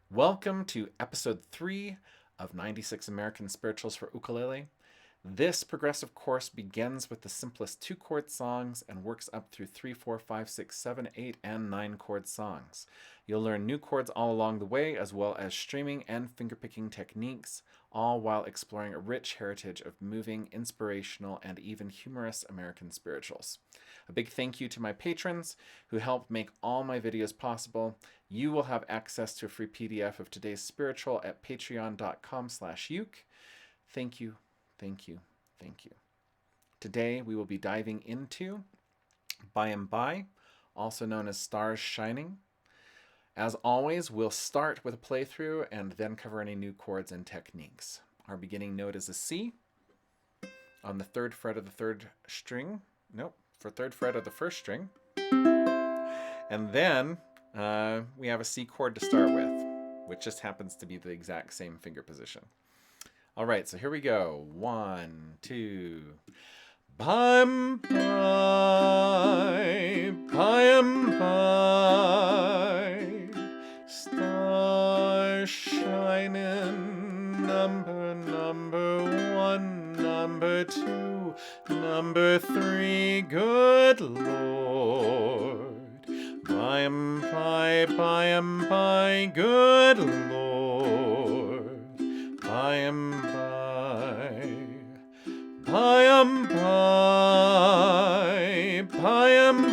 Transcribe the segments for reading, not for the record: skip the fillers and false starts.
Welcome to episode 3 of 96 American Spirituals for Ukulele. This progressive course begins with the simplest 2-chord songs and works up through 3, 4, 5, 6, 7, 8, and 9-chord songs. You'll learn new chords all along the way, as well as streaming and fingerpicking techniques, all while exploring a rich heritage of moving, inspirational, and even humorous American spirituals. A big thank you to my patrons who help make all my videos possible. You will have access to a free PDF of today's spiritual at patreon.com/uke. Thank you, thank you, thank you. Today we will be diving into By and By, also known as Stars Shining. As always, we'll start with a playthrough and then cover any new chords and techniques. Our beginning note is a C on the 3rd fret of the 3rd string. Nope, for 3rd fret of the 1st string. And then we have a C chord to start with, which just happens to be the exact same finger position. All right, so here we go. 1, 2. Bye-bye, bye-bye, star shining, number 1, number 2, number 3, good Lord. Bye-bye, bye-bye, good Lord. Bye-bye. Bye-bye, bye-bye,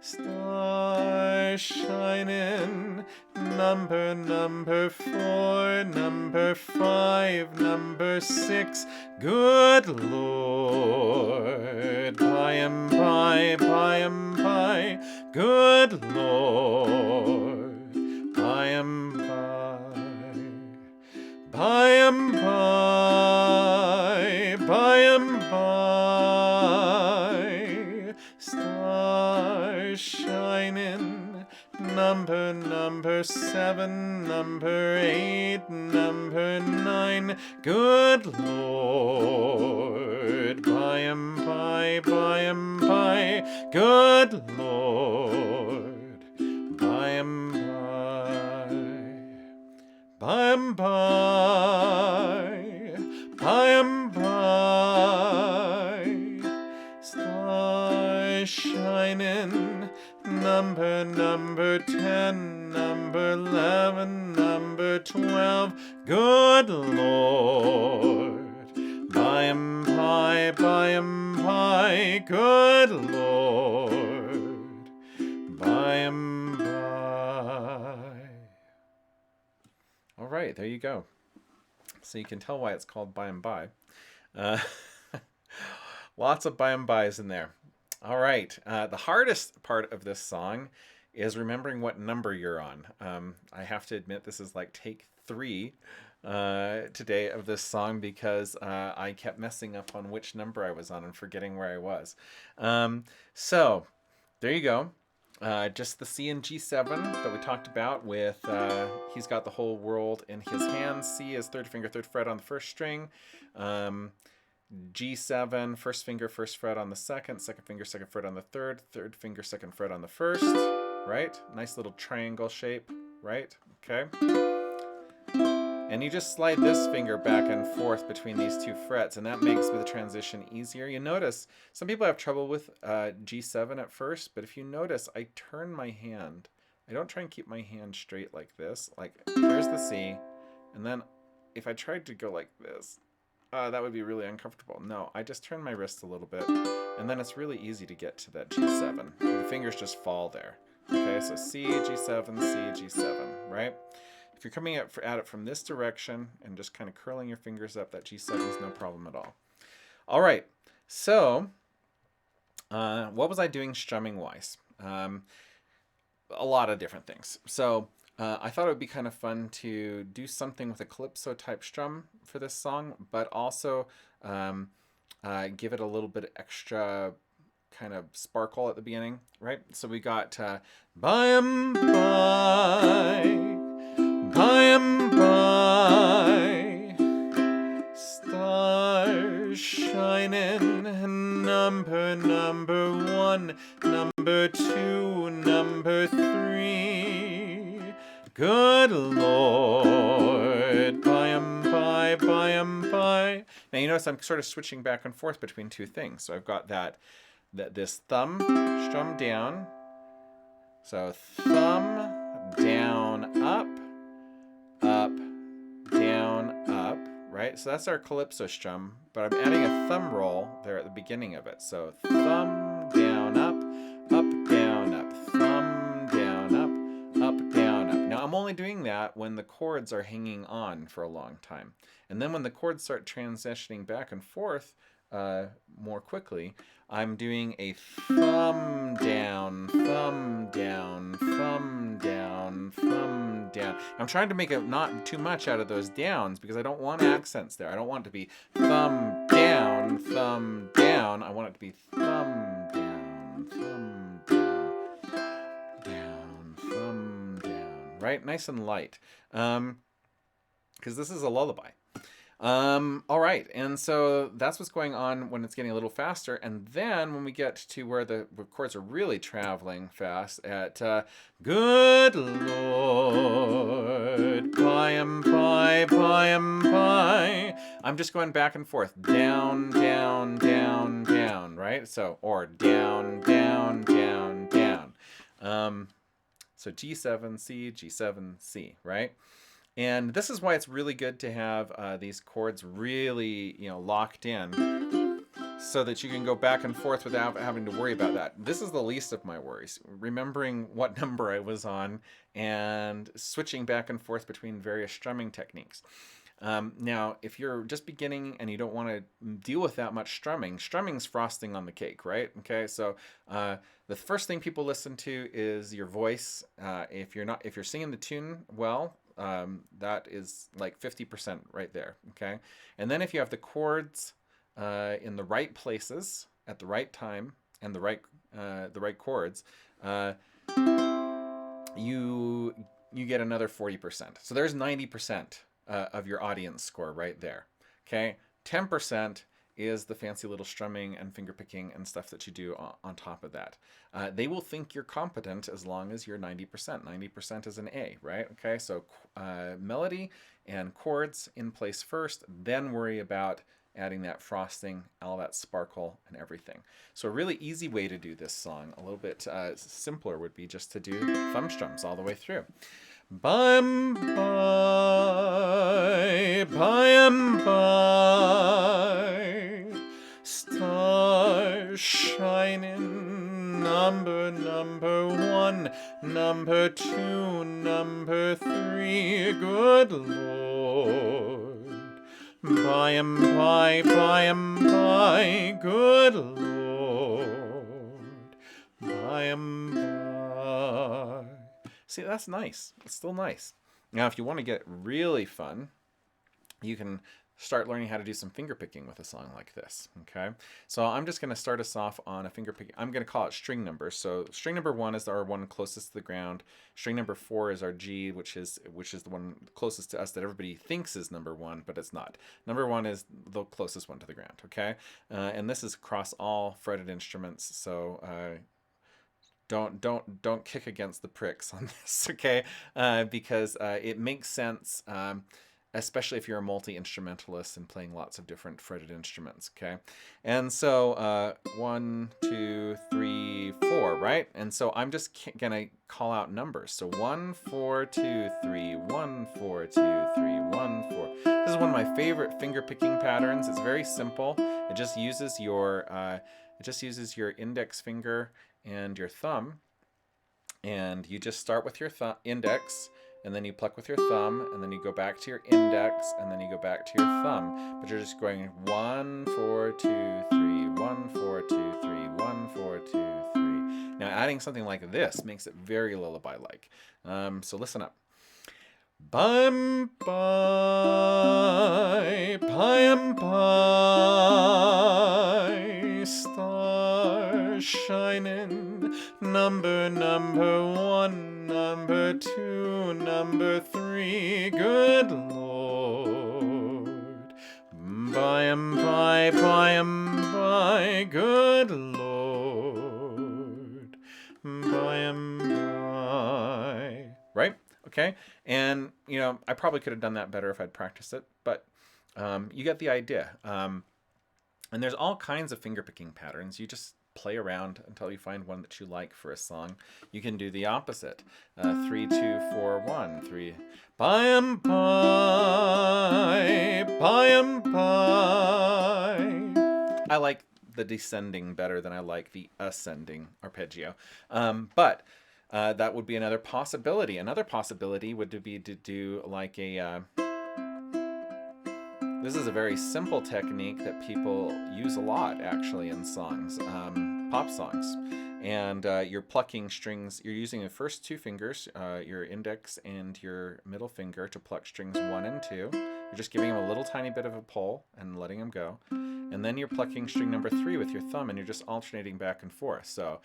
star shining, number 4, number 5, number 6, good Lord. Bye-bye, bye-bye, good Lord. Bye-bye. Bye-bye, bye-bye, star shining, number 7, number 8, number 9, good Lord. Bye-bye, bye-bye, good Lord. Bye-bye. Bye-bye, bye-bye, star shining, number 10, number 11, number 12, good Lord. Bye-bye, bye-bye, good Lord. Bye-bye. All right, there you go. So you can tell why it's called By and By. Lots of by and bys in there. All right, the hardest part of this song is remembering what number you're on. I have to admit this is like take 3 today of this song because I kept messing up on which number I was on and forgetting where I was. So there you go. Just the C and G7 that we talked about with he's got the whole world in his hands. C is 3rd finger, 3rd fret on the 1st string. G7, 1st finger, 1st fret on the 2nd, 2nd finger, 2nd fret on the 3rd, 3rd finger, 2nd fret on the 1st, right? Nice little triangle shape, right? Okay. And you just slide this finger back and forth between these 2 frets, and that makes the transition easier. You notice some people have trouble with G7 at first, but if you notice, I turn my hand. I don't try and keep my hand straight like this. Like, here's the C, and then if I tried to go like this, that would be really uncomfortable. No, I just turn my wrist a little bit, and then it's really easy to get to that G7. The fingers just fall there. Okay, so C, G7, C, G7, right? If you're coming at it from this direction and just kind of curling your fingers up, that G7 is no problem at all. All right, so what was I doing strumming-wise? A lot of different things. So I thought it would be kind of fun to do something with a calypso-type strum for this song, but also give it a little bit of extra kind of sparkle at the beginning, right? So we got by and by, by and by, stars shining, number 1, number 2, number 3, Good Lord, by, by. Now you notice I'm sort of switching back and forth between two things. So I've got this thumb strum down. So thumb, down, up, down, up, right? So that's our calypso strum, but I'm adding a thumb roll there at the beginning of it. So thumb, down, up, down, up, thumb, down, up, down, up. Now I'm only doing that when the chords are hanging on for a long time. And then when the chords start transitioning back and forth more quickly, I'm doing a thumb down, thumb down, thumb down, thumb down. I'm trying to make it not too much out of those downs because I don't want accents there. I don't want it to be thumb down, thumb down. I want it to be thumb down, thumb down, down, thumb down. Right? Nice and light. Because this is a lullaby. All right, and so that's what's going on when it's getting a little faster, and then when we get to where the chords are really traveling fast at Good Lord, by, by, I'm just going back and forth, down, down, down, down, right? So, or down, down, down, down. So G7, C, G7, C, right? And this is why it's really good to have these chords really, locked in so that you can go back and forth without having to worry about that. This is the least of my worries, remembering what number I was on and switching back and forth between various strumming techniques. Now, if you're just beginning and you don't want to deal with that much strumming's frosting on the cake, right? Okay, so the first thing people listen to is your voice. If you're singing the tune well, that is like 50% right there, okay? And then if you have the chords in the right places at the right time and the right chords, you get another 40%. So there's 90% of your audience score right there, okay? 10% is the fancy little strumming and finger picking and stuff that you do on top of that. They will think you're competent as long as you're 90%. 90% is an A, right? Okay, so melody and chords in place first, then worry about adding that frosting, all that sparkle and everything. So a really easy way to do this song, a little bit simpler, would be just to do thumb strums all the way through. By, by, star shining, number one, number two, number three, good Lord. By, good Lord. By. See, that's nice. It's still nice. Now, if you want to get really fun, you can start learning how to do some finger picking with a song like this, okay? So I'm just going to start us off on a finger picking. I'm going to call it string numbers. So string number 1 is our one closest to the ground. String number 4 is our G, which is the one closest to us that everybody thinks is number 1, but it's not. Number 1 is the closest one to the ground, okay? And this is across all fretted instruments, so don't kick against the pricks on this, okay? Because it makes sense, especially if you're a multi-instrumentalist and playing lots of different fretted instruments, okay? And so 1, 2, 3, 4, right? And so I'm just gonna call out numbers. So 1, 4, 2, 3, 1, 4, 2, 3, 1, 4. This is one of my favorite finger picking patterns. It's very simple. It just uses your index finger and your thumb, and you just start with your index, and then you pluck with your thumb, and then you go back to your index, and then you go back to your thumb. But you're just going 1, 4, 2, 3, 1, 4, 2, 3, 1, 4, 2, 3. Now adding something like this makes it very lullaby-like. So listen up. Bum, bye, bye, bye, star shining, number 1, number 2, number 3, good Lord. By, by, good Lord. By, by. Right? Okay, and you know, I probably could have done that better if I'd practiced it, but you get the idea. And there's all kinds of fingerpicking patterns. You just play around until you find one that you like for a song. You can do the opposite. 3, 2, 4, 1, 3. Bye bye, bye bye. I like the descending better than I like the ascending arpeggio. But that would be another possibility. Another possibility would be to do like a... this is a very simple technique that people use a lot, actually, in songs, pop songs. And you're plucking strings. You're using the first two fingers, your index and your middle finger, to pluck strings 1 and 2. You're just giving them a little tiny bit of a pull and letting them go. And then you're plucking string number 3 with your thumb, and you're just alternating back and forth. So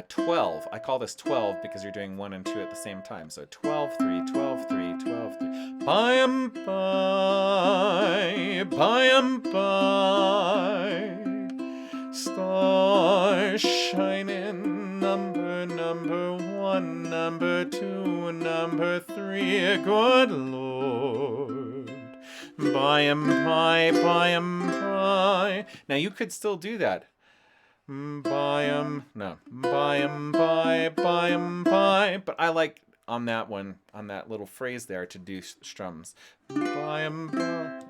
12. I call this 12 because you're doing 1 and 2 at the same time. So 12, 3, 12, 3, 12, 3. Bye bye, bye bye. Star shining, number 1, number 2, number 3. Good Lord. Bye bye, bye bye. Now you could still do that. No, bye bye. But I like on that one, on that little phrase there, to do strums. Bye bye.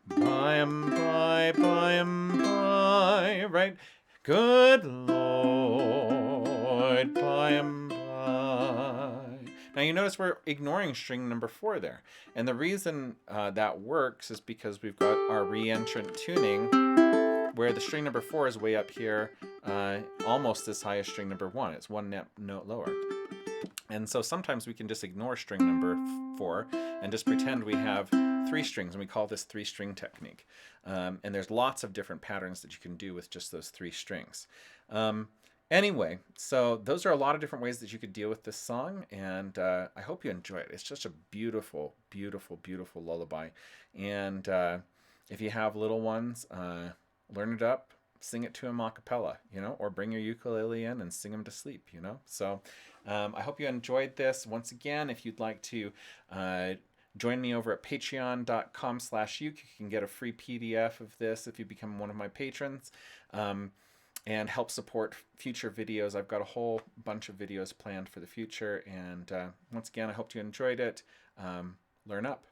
Bye bye, right? Good Lord, bye bye. Now you notice we're ignoring string number 4 there. And the reason that works is because we've got our re-entrant tuning, where the string number 4 is way up here, almost as high as string number 1. It's 1 note lower. And so sometimes we can just ignore string number 4 and just pretend we have 3 strings, and we call this 3-string technique. And there's lots of different patterns that you can do with just those 3 strings. Anyway, so those are a lot of different ways that you could deal with this song, and I hope you enjoy it. It's just a beautiful, beautiful, beautiful lullaby. And if you have little ones, learn it up, sing it to them a cappella, you know, or bring your ukulele in and sing them to sleep, you know. So I hope you enjoyed this. Once again, if you'd like to join me over at patreon.com/uke, you can get a free PDF of this if you become one of my patrons, and help support future videos. I've got a whole bunch of videos planned for the future, and once again, I hope you enjoyed it. Learn up.